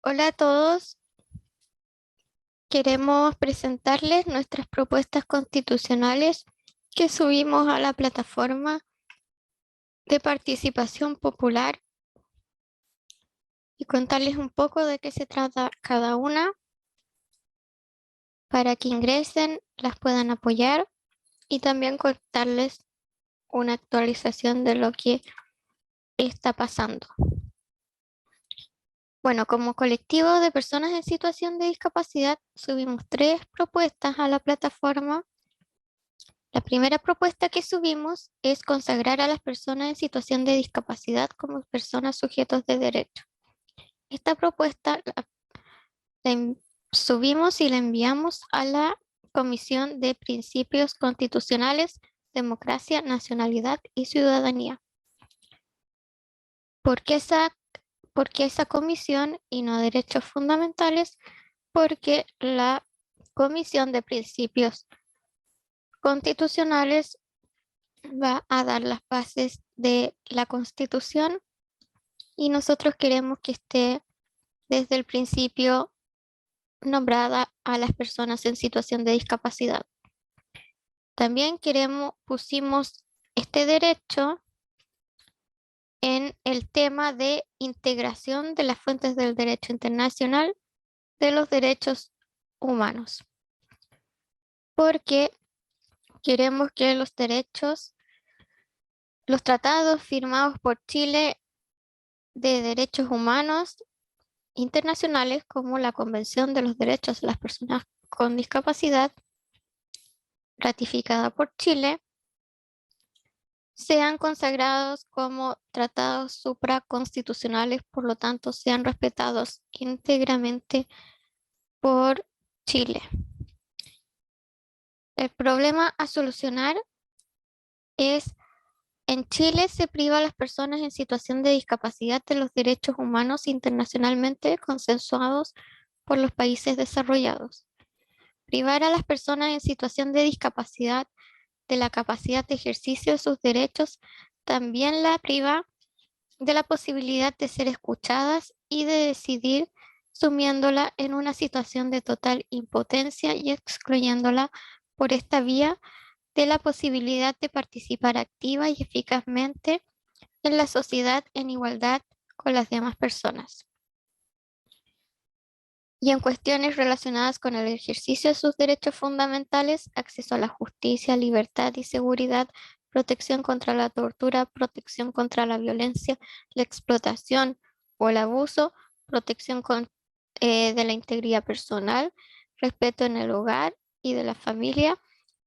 Hola a todos, queremos presentarles nuestras propuestas constitucionales que subimos a la plataforma de participación popular y contarles un poco de qué se trata cada una para que ingresen, las puedan apoyar y también contarles una actualización de lo que está pasando. Bueno, como colectivo de personas en situación de discapacidad, subimos tres propuestas a la plataforma. La primera propuesta que subimos es consagrar a las personas en situación de discapacidad como personas sujetos de derecho. Esta propuesta la subimos y la enviamos a la Comisión de Principios Constitucionales, Democracia, Nacionalidad y Ciudadanía. ¿Por qué esa comisión y no derechos fundamentales? Porque la Comisión de Principios Constitucionales va a dar las bases de la Constitución y nosotros queremos que esté desde el principio nombrada a las personas en situación de discapacidad. También pusimos este derecho en el tema de integración de las fuentes del derecho internacional de los derechos humanos, porque queremos que los tratados firmados por Chile de derechos humanos internacionales como la Convención de los Derechos de las Personas con Discapacidad, ratificada por Chile, sean consagrados como tratados supraconstitucionales, por lo tanto sean respetados íntegramente por Chile. El problema a solucionar es: en Chile se priva a las personas en situación de discapacidad de los derechos humanos internacionalmente consensuados por los países desarrollados. Privar a las personas en situación de discapacidad de la capacidad de ejercicio de sus derechos también la priva de la posibilidad de ser escuchadas y de decidir, sumiéndola en una situación de total impotencia y excluyéndola por esta vía de la posibilidad de participar activa y eficazmente en la sociedad en igualdad con las demás personas. Y en cuestiones relacionadas con el ejercicio de sus derechos fundamentales, acceso a la justicia, libertad y seguridad, protección contra la tortura, protección contra la violencia, la explotación o el abuso, de la integridad personal, respeto en el hogar y de la familia,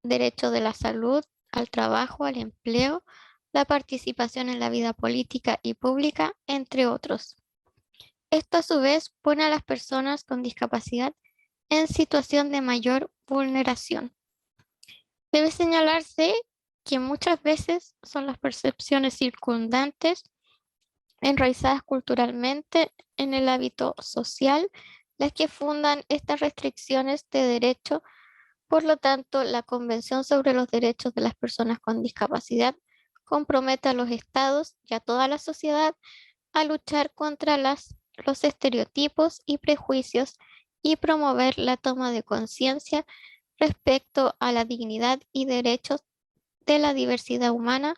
derecho de la salud, al trabajo, al empleo, la participación en la vida política y pública, entre otros. Esto a su vez pone a las personas con discapacidad en situación de mayor vulneración. Debe señalarse que muchas veces son las percepciones circundantes, enraizadas culturalmente en el hábito social, las que fundan estas restricciones de derecho. Por lo tanto, la Convención sobre los Derechos de las Personas con Discapacidad compromete a los estados y a toda la sociedad a luchar contra los estereotipos y prejuicios y promover la toma de conciencia respecto a la dignidad y derechos de la diversidad humana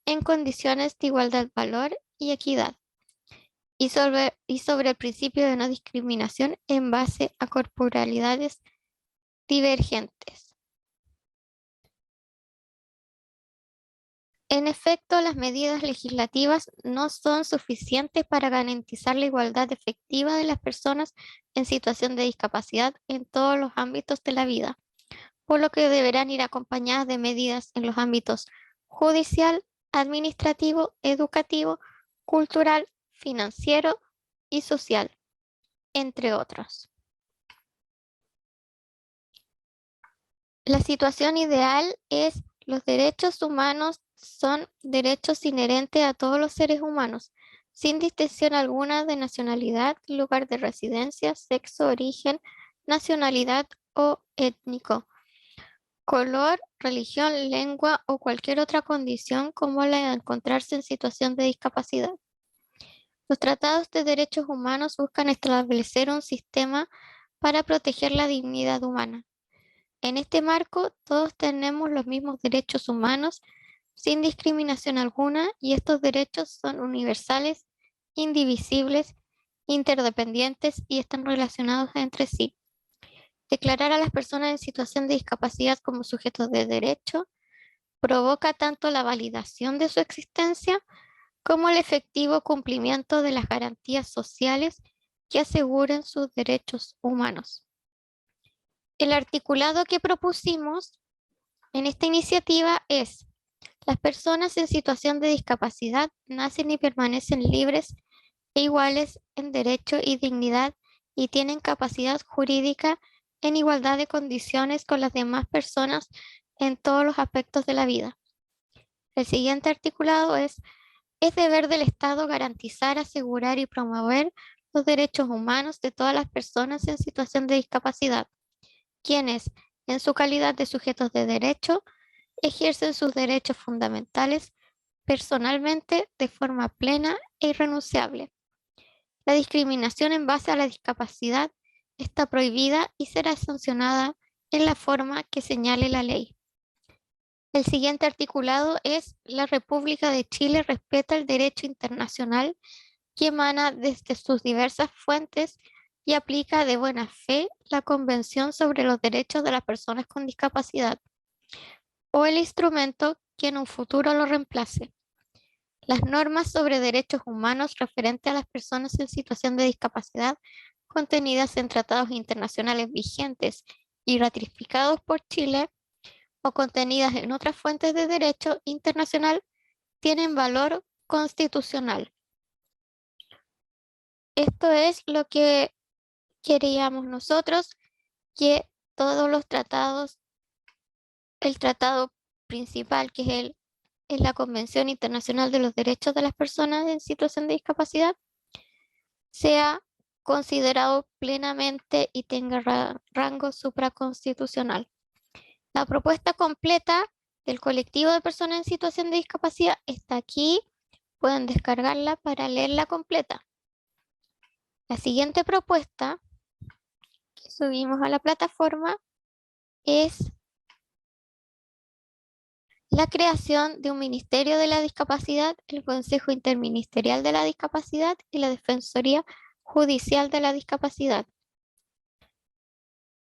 en condiciones de igualdad, valor y equidad, y sobre el principio de no discriminación en base a corporalidades divergentes. En efecto, las medidas legislativas no son suficientes para garantizar la igualdad efectiva de las personas en situación de discapacidad en todos los ámbitos de la vida, por lo que deberán ir acompañadas de medidas en los ámbitos judicial, administrativo, educativo, cultural, financiero y social, entre otros. La situación ideal es: los derechos humanos son derechos inherentes a todos los seres humanos, sin distinción alguna de nacionalidad, lugar de residencia, sexo, origen, nacionalidad o étnico, color, religión, lengua o cualquier otra condición como la de encontrarse en situación de discapacidad. Los tratados de derechos humanos buscan establecer un sistema para proteger la dignidad humana. En este marco, todos tenemos los mismos derechos humanos sin discriminación alguna y estos derechos son universales, indivisibles, interdependientes y están relacionados entre sí. Declarar a las personas en situación de discapacidad como sujetos de derecho provoca tanto la validación de su existencia como el efectivo cumplimiento de las garantías sociales que aseguren sus derechos humanos. El articulado que propusimos en esta iniciativa es: las personas en situación de discapacidad nacen y permanecen libres e iguales en derecho y dignidad y tienen capacidad jurídica en igualdad de condiciones con las demás personas en todos los aspectos de la vida. El siguiente articulado es deber del Estado garantizar, asegurar y promover los derechos humanos de todas las personas en situación de discapacidad, quienes, en su calidad de sujetos de derecho, ejercen sus derechos fundamentales personalmente de forma plena e irrenunciable. La discriminación en base a la discapacidad está prohibida y será sancionada en la forma que señale la ley. El siguiente articulado es: la República de Chile respeta el derecho internacional que emana desde sus diversas fuentes y aplica de buena fe la Convención sobre los Derechos de las Personas con Discapacidad o el instrumento que en un futuro lo reemplace. Las normas sobre derechos humanos referentes a las personas en situación de discapacidad contenidas en tratados internacionales vigentes y ratificados por Chile o contenidas en otras fuentes de derecho internacional tienen valor constitucional. Esto es lo que queríamos nosotros, que todos los tratados, el tratado principal, que es la Convención Internacional de los Derechos de las Personas en Situación de Discapacidad, sea considerado plenamente y tenga rango supraconstitucional. La propuesta completa del colectivo de personas en situación de discapacidad está aquí. Pueden descargarla para leerla completa. La siguiente propuesta que subimos a la plataforma es la creación de un Ministerio de la Discapacidad, el Consejo Interministerial de la Discapacidad y la Defensoría Judicial de la Discapacidad.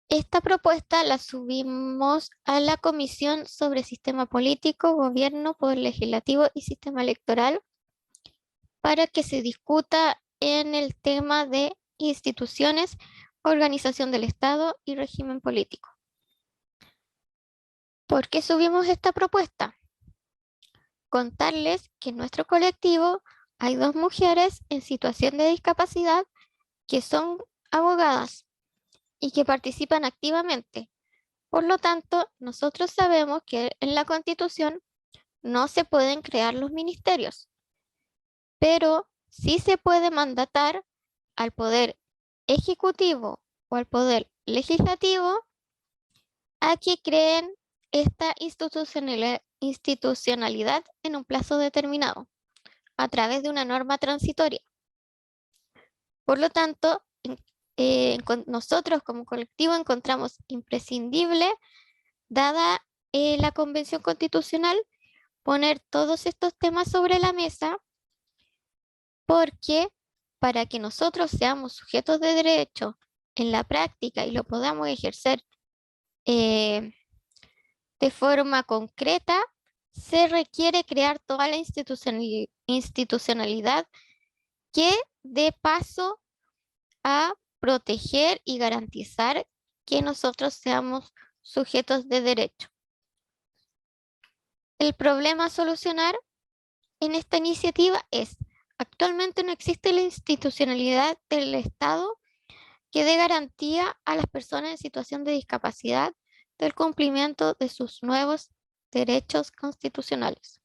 Esta propuesta la subimos a la Comisión sobre Sistema Político, Gobierno, Poder Legislativo y Sistema Electoral para que se discuta en el tema de instituciones, organización del Estado y régimen político. ¿Por qué subimos esta propuesta? Contarles que en nuestro colectivo hay 2 mujeres en situación de discapacidad que son abogadas y que participan activamente. Por lo tanto, nosotros sabemos que en la Constitución no se pueden crear los ministerios, pero sí se puede mandatar al Poder Ejecutivo o al Poder Legislativo a que creen esta institucionalidad en un plazo determinado a través de una norma transitoria. Por lo tanto, nosotros como colectivo encontramos imprescindible, dada la Convención Constitucional, poner todos estos temas sobre la mesa, porque para que nosotros seamos sujetos de derecho en la práctica y lo podamos ejercer de forma concreta, se requiere crear toda la institucionalidad que dé paso a proteger y garantizar que nosotros seamos sujetos de derecho. El problema a solucionar en esta iniciativa es: actualmente no existe la institucionalidad del Estado que dé garantía a las personas en situación de discapacidad del cumplimiento de sus nuevos derechos constitucionales.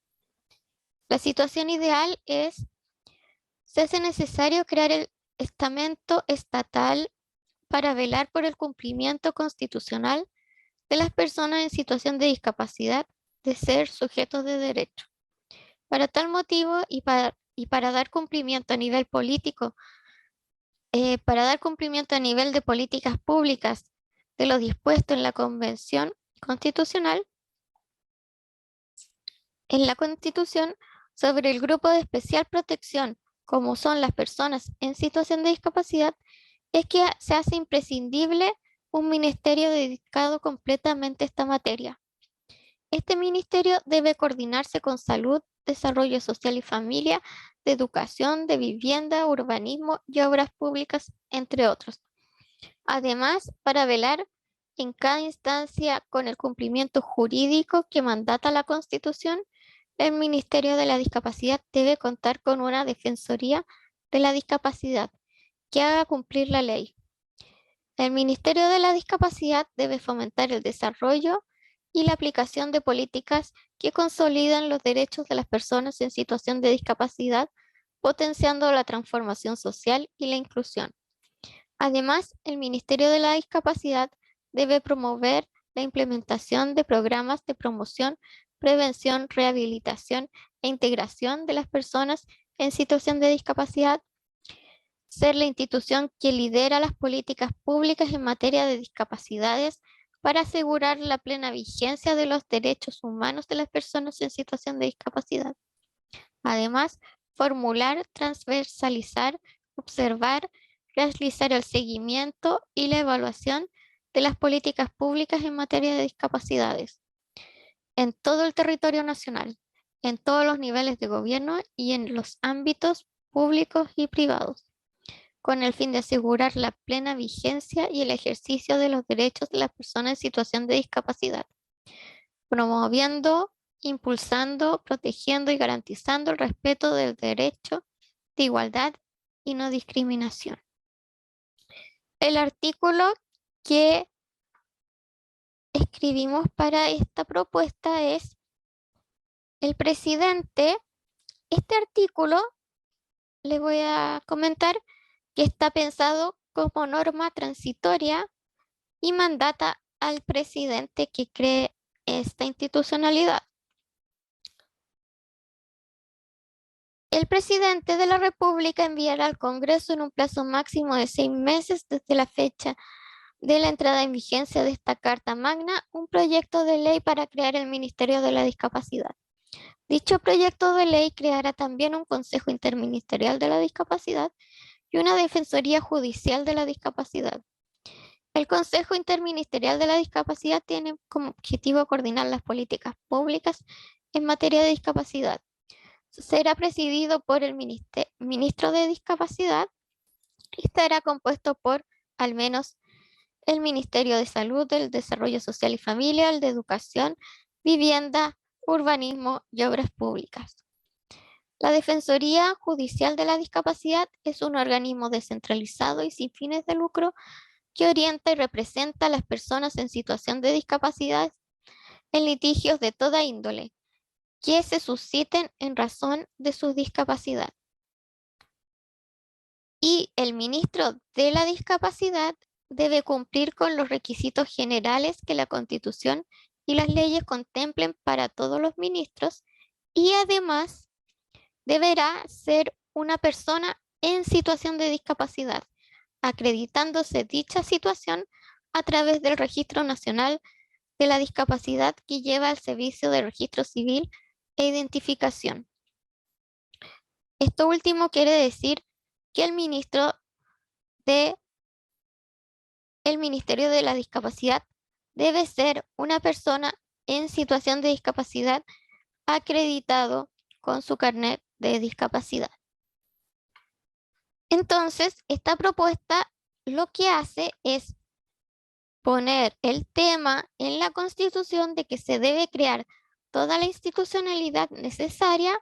La situación ideal se hace necesario crear el estamento estatal para velar por el cumplimiento constitucional de las personas en situación de discapacidad de ser sujetos de derecho. Para tal motivo y para y para dar cumplimiento a nivel político, para dar cumplimiento a nivel de políticas públicas de lo dispuesto en la Convención Constitucional, en la Constitución sobre el grupo de especial protección, como son las personas en situación de discapacidad, es que se hace imprescindible un ministerio dedicado completamente a esta materia. Este ministerio debe coordinarse con salud, desarrollo social y familia, de educación, de vivienda, urbanismo y obras públicas, entre otros. Además, para velar en cada instancia con el cumplimiento jurídico que mandata la Constitución, el Ministerio de la Discapacidad debe contar con una Defensoría de la Discapacidad que haga cumplir la ley. El Ministerio de la Discapacidad debe fomentar el desarrollo y la aplicación de políticas que consolidan los derechos de las personas en situación de discapacidad, potenciando la transformación social y la inclusión. Además, el Ministerio de la Discapacidad debe promover la implementación de programas de promoción, prevención, rehabilitación e integración de las personas en situación de discapacidad, ser la institución que lidera las políticas públicas en materia de discapacidades para asegurar la plena vigencia de los derechos humanos de las personas en situación de discapacidad. Además, formular, transversalizar, observar, realizar el seguimiento y la evaluación de las políticas públicas en materia de discapacidades en todo el territorio nacional, en todos los niveles de gobierno y en los ámbitos públicos y privados, con el fin de asegurar la plena vigencia y el ejercicio de los derechos de las personas en situación de discapacidad, promoviendo, impulsando, protegiendo y garantizando el respeto del derecho de igualdad y no discriminación. El artículo que escribimos para esta propuesta es el presidente. Este artículo les voy a comentar que está pensado como norma transitoria y mandata al presidente que cree esta institucionalidad. El presidente de la República enviará al Congreso en un plazo máximo de 6 meses desde la fecha de la entrada en vigencia de esta Carta Magna un proyecto de ley para crear el Ministerio de la Discapacidad. Dicho proyecto de ley creará también un Consejo Interministerial de la Discapacidad y una Defensoría Judicial de la Discapacidad. El Consejo Interministerial de la Discapacidad tiene como objetivo coordinar las políticas públicas en materia de discapacidad. Será presidido por el ministro de Discapacidad y estará compuesto por al menos el Ministerio de Salud, del Desarrollo Social y Familia, el de Educación, Vivienda, Urbanismo y Obras Públicas. La Defensoría Judicial de la Discapacidad es un organismo descentralizado y sin fines de lucro que orienta y representa a las personas en situación de discapacidad en litigios de toda índole que se susciten en razón de su discapacidad. Y el ministro de la Discapacidad debe cumplir con los requisitos generales que la Constitución y las leyes contemplen para todos los ministros y además deberá ser una persona en situación de discapacidad, acreditándose dicha situación a través del Registro Nacional de la Discapacidad que lleva al Servicio de Registro Civil e Identificación. Esto último quiere decir que el Ministerio de la Discapacidad debe ser una persona en situación de discapacidad acreditado con su carnet de discapacidad. Entonces, esta propuesta lo que hace es poner el tema en la Constitución de que se debe crear toda la institucionalidad necesaria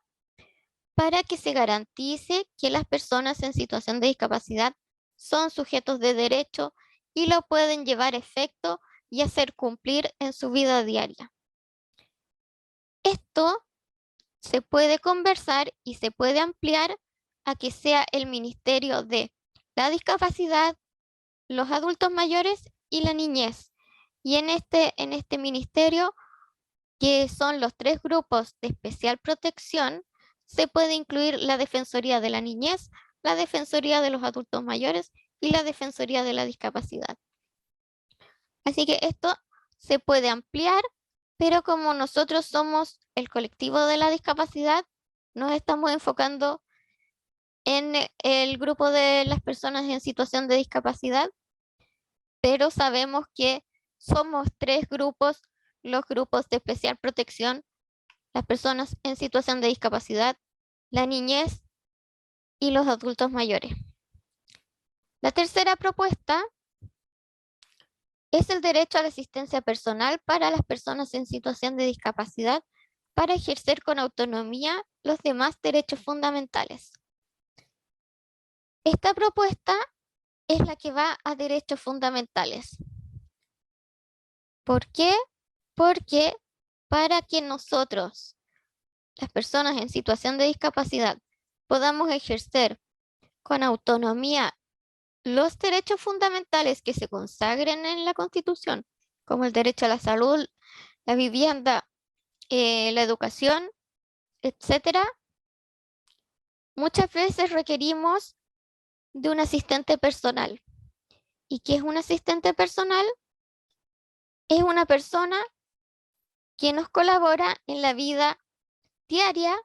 para que se garantice que las personas en situación de discapacidad son sujetos de derecho y lo pueden llevar a efecto y hacer cumplir en su vida diaria. Esto se puede conversar y se puede ampliar a que sea el Ministerio de la Discapacidad, los adultos mayores y la niñez. Y en este ministerio, que son los 3 grupos de especial protección, se puede incluir la Defensoría de la Niñez, la Defensoría de los Adultos Mayores y la Defensoría de la Discapacidad. Así que esto se puede ampliar, pero como nosotros somos el colectivo de la discapacidad, nos estamos enfocando en el grupo de las personas en situación de discapacidad, pero sabemos que somos tres grupos: los grupos de especial protección, las personas en situación de discapacidad, la niñez y los adultos mayores. La tercera propuesta es el derecho a la asistencia personal para las personas en situación de discapacidad para ejercer con autonomía los demás derechos fundamentales. Esta propuesta es la que va a derechos fundamentales. ¿Por qué? Porque para que nosotros, las personas en situación de discapacidad, podamos ejercer con autonomía los derechos fundamentales que se consagren en la Constitución, como el derecho a la salud, la vivienda, la educación, etcétera, muchas veces requerimos de un asistente personal. ¿Y qué es un asistente personal? Es una persona que nos colabora en la vida diaria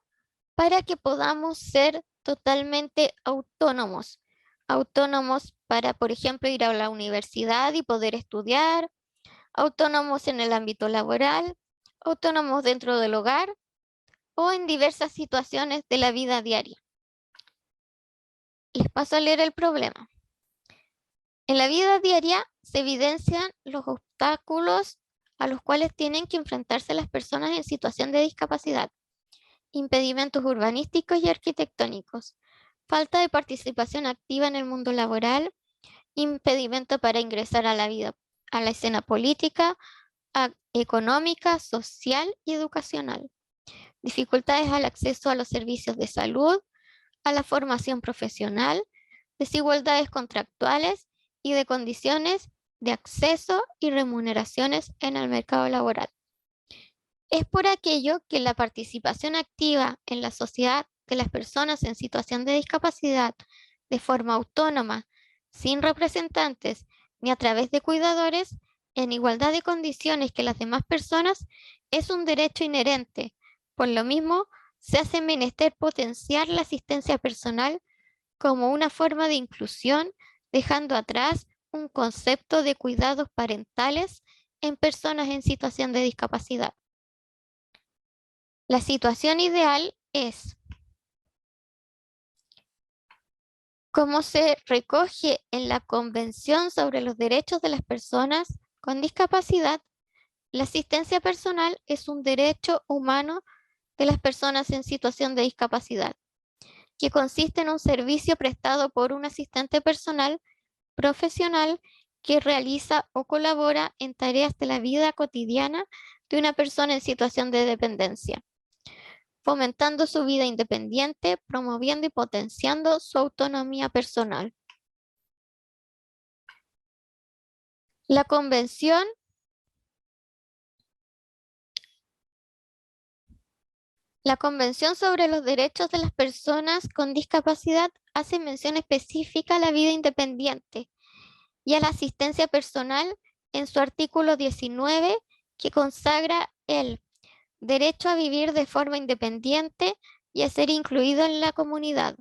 para que podamos ser totalmente autónomos. Autónomos para, por ejemplo, ir a la universidad y poder estudiar, autónomos en el ámbito laboral, autónomos dentro del hogar o en diversas situaciones de la vida diaria. Les paso a leer el problema. En la vida diaria se evidencian los obstáculos a los cuales tienen que enfrentarse las personas en situación de discapacidad: impedimentos urbanísticos y arquitectónicos, falta de participación activa en el mundo laboral, impedimento para ingresar a la escena política, económica, social y educacional, dificultades al acceso a los servicios de salud, a la formación profesional, desigualdades contractuales y de condiciones de acceso y remuneraciones en el mercado laboral. Es por aquello que la participación activa en la sociedad de las personas en situación de discapacidad de forma autónoma, sin representantes ni a través de cuidadores, en igualdad de condiciones que las demás personas, es un derecho inherente. Por lo mismo, se hace menester potenciar la asistencia personal como una forma de inclusión, dejando atrás un concepto de cuidados parentales en personas en situación de discapacidad. La situación ideal es, como se recoge en la Convención sobre los Derechos de las Personas con Discapacidad, la asistencia personal es un derecho humano de las personas en situación de discapacidad, que consiste en un servicio prestado por un asistente personal profesional que realiza o colabora en tareas de la vida cotidiana de una persona en situación de dependencia, fomentando su vida independiente, promoviendo y potenciando su autonomía personal. La Convención sobre los Derechos de las Personas con Discapacidad hace mención específica a la vida independiente y a la asistencia personal en su artículo 19, que consagra el derecho a vivir de forma independiente y a ser incluido en la comunidad,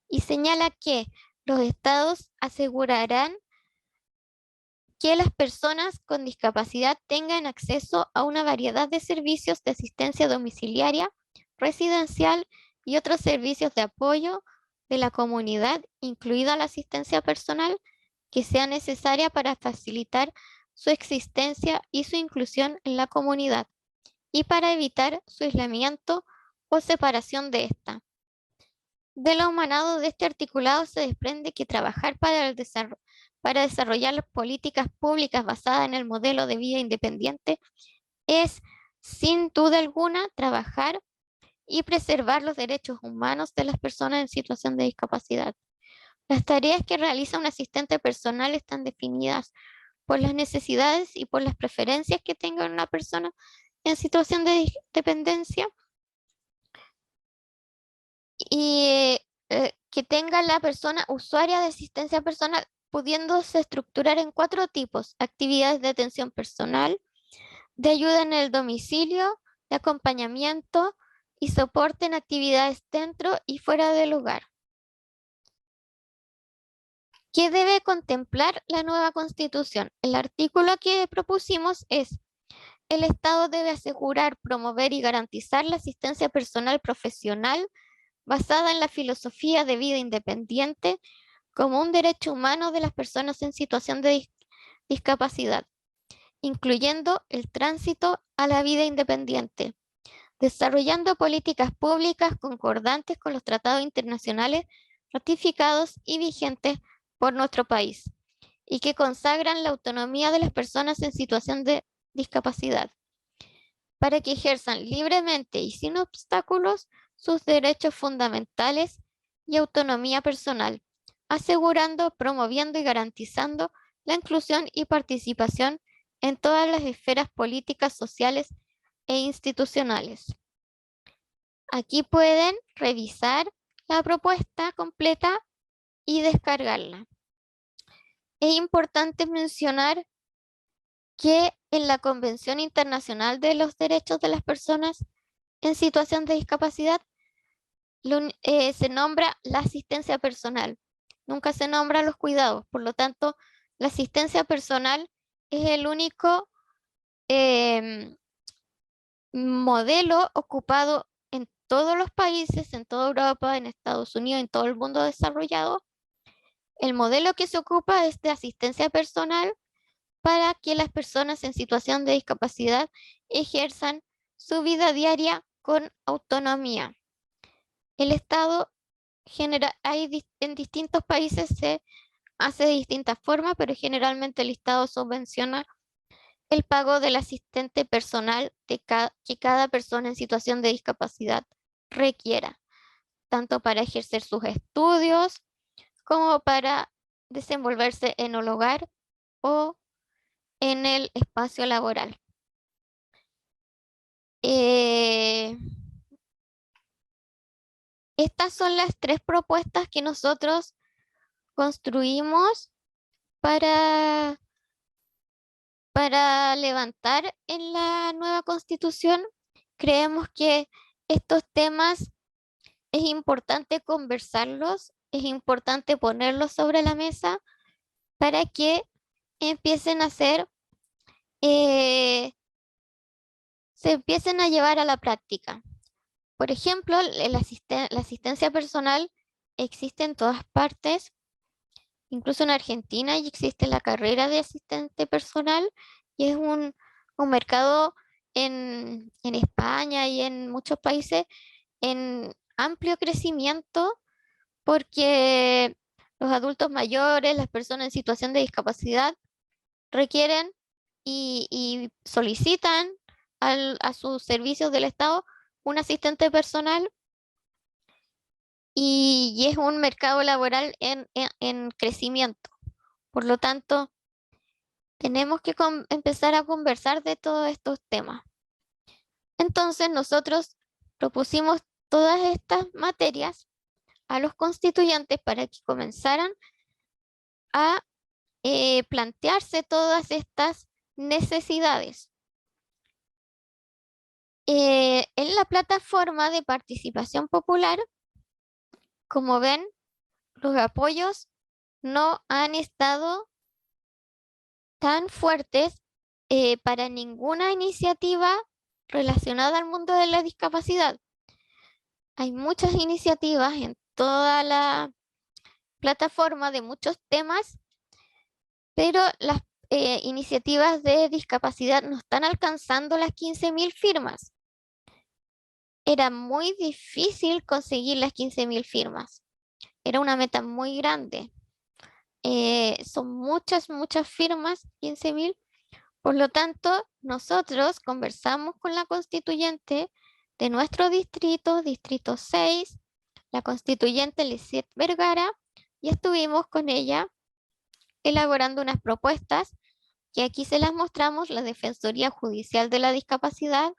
y señala que los estados asegurarán que las personas con discapacidad tengan acceso a una variedad de servicios de asistencia domiciliaria, residencial y otros servicios de apoyo de la comunidad, incluida la asistencia personal, que sea necesaria para facilitar su existencia y su inclusión en la comunidad, y para evitar su aislamiento o separación de esta. De lo humanado de este articulado se desprende que trabajar para desarrollar las políticas públicas basadas en el modelo de vida independiente es, sin duda alguna, trabajar y preservar los derechos humanos de las personas en situación de discapacidad. Las tareas que realiza un asistente personal están definidas por las necesidades y por las preferencias que tenga una persona en situación de dependencia, y que tenga la persona usuaria de asistencia personal, pudiéndose estructurar en 4 tipos: actividades de atención personal, de ayuda en el domicilio, de acompañamiento y soporte en actividades dentro y fuera del hogar. ¿Qué debe contemplar la nueva Constitución? El artículo que propusimos es: el Estado debe asegurar, promover y garantizar la asistencia personal profesional basada en la filosofía de vida independiente como un derecho humano de las personas en situación de discapacidad, incluyendo el tránsito a la vida independiente, desarrollando políticas públicas concordantes con los tratados internacionales ratificados y vigentes por nuestro país, y que consagran la autonomía de las personas en situación de discapacidad, para que ejerzan libremente y sin obstáculos sus derechos fundamentales y autonomía personal, asegurando, promoviendo y garantizando la inclusión y participación en todas las esferas políticas, sociales e institucionales. Aquí pueden revisar la propuesta completa y descargarla. Es importante mencionar que en la Convención Internacional de los Derechos de las Personas en situación de discapacidad se nombra la asistencia personal, nunca se nombra los cuidados. Por lo tanto, la asistencia personal es el único modelo ocupado en todos los países, en toda Europa, en Estados Unidos, en todo el mundo desarrollado. El modelo que se ocupa es de asistencia personal para que las personas en situación de discapacidad ejerzan su vida diaria con autonomía. El Estado en distintos países se hace de distintas formas, pero generalmente el Estado subvenciona el pago del asistente personal que cada persona en situación de discapacidad requiera, tanto para ejercer sus estudios como para desenvolverse en el hogar o en el espacio laboral. Estas son las 3 propuestas que nosotros construimos para, para levantar en la nueva Constitución. Creemos que estos temas es importante conversarlos, es importante ponerlos sobre la mesa para que empiecen a ser, se empiecen a llevar a la práctica. Por ejemplo, la asistencia personal existe en todas partes, incluso en Argentina ya existe la carrera de asistente personal y es un mercado en España y en muchos países en amplio crecimiento, porque los adultos mayores, las personas en situación de discapacidad requieren y solicitan a sus servicios del Estado un asistente personal, y es un mercado laboral en crecimiento. Por lo tanto, tenemos que empezar a conversar de todos estos temas. Entonces, nosotros propusimos todas estas materias a los constituyentes para que comenzaran a plantearse todas estas necesidades. En la plataforma de participación popular, como ven, los apoyos no han estado tan fuertes para ninguna iniciativa relacionada al mundo de la discapacidad. Hay muchas iniciativas en toda la plataforma de muchos temas, pero las iniciativas de discapacidad no están alcanzando las 15.000 firmas. Era muy difícil conseguir las 15.000 firmas. Era una meta muy grande. Son muchas firmas, 15.000. Por lo tanto, nosotros conversamos con la constituyente de nuestro distrito, distrito 6, la constituyente Lisette Vergara, y estuvimos con ella elaborando unas propuestas que aquí se las mostramos: la Defensoría Judicial de la Discapacidad,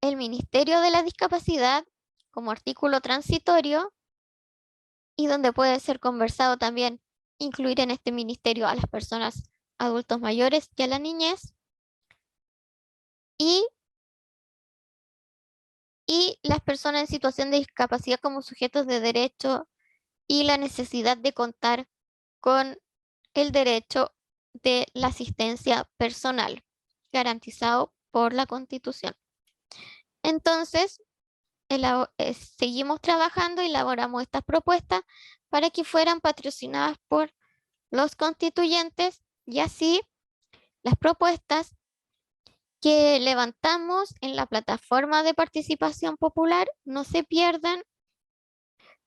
el Ministerio de la Discapacidad como artículo transitorio y donde puede ser conversado también incluir en este ministerio a las personas adultos mayores y a la niñez y, y las personas en situación de discapacidad como sujetos de derecho y la necesidad de contar con el derecho de la asistencia personal garantizado por la Constitución. Entonces, seguimos trabajando y elaboramos estas propuestas para que fueran patrocinadas por los constituyentes y así las propuestas que levantamos en la plataforma de participación popular no se pierdan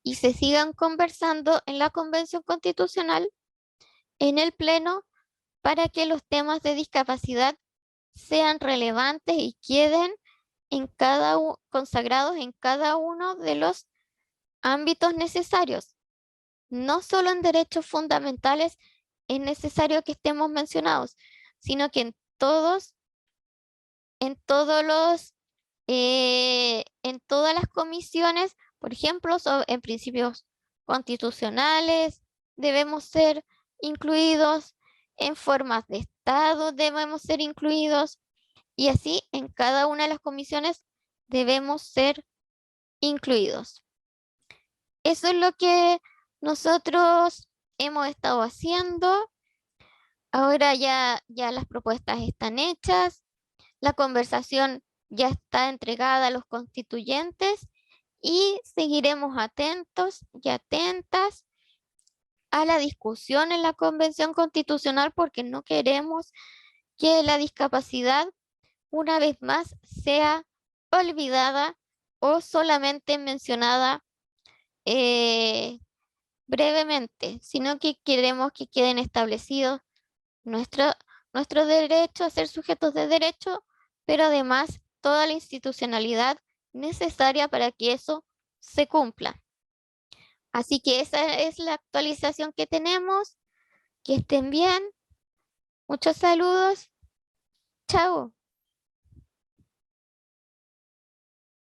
y se sigan conversando en la Convención Constitucional, en el Pleno, para que los temas de discapacidad sean relevantes y queden consagrados en cada uno de los ámbitos necesarios. No solo en derechos fundamentales es necesario que estemos mencionados, sino que en todos los, en todas las comisiones, por ejemplo, en principios constitucionales, debemos ser incluidos, en formas de Estado debemos ser incluidos, y así en cada una de las comisiones debemos ser incluidos. Eso es lo que nosotros hemos estado haciendo. Ahora ya las propuestas están hechas, la conversación ya está entregada a los constituyentes y seguiremos atentos y atentas a la discusión en la Convención Constitucional porque no queremos que la discapacidad una vez más sea olvidada o solamente mencionada eh, brevemente, sino que queremos que queden establecidos nuestro, nuestro derecho a ser sujetos de derecho, pero además toda la institucionalidad necesaria para que eso se cumpla. Así que esa es la actualización que tenemos. Que estén bien. Muchos saludos. Chao.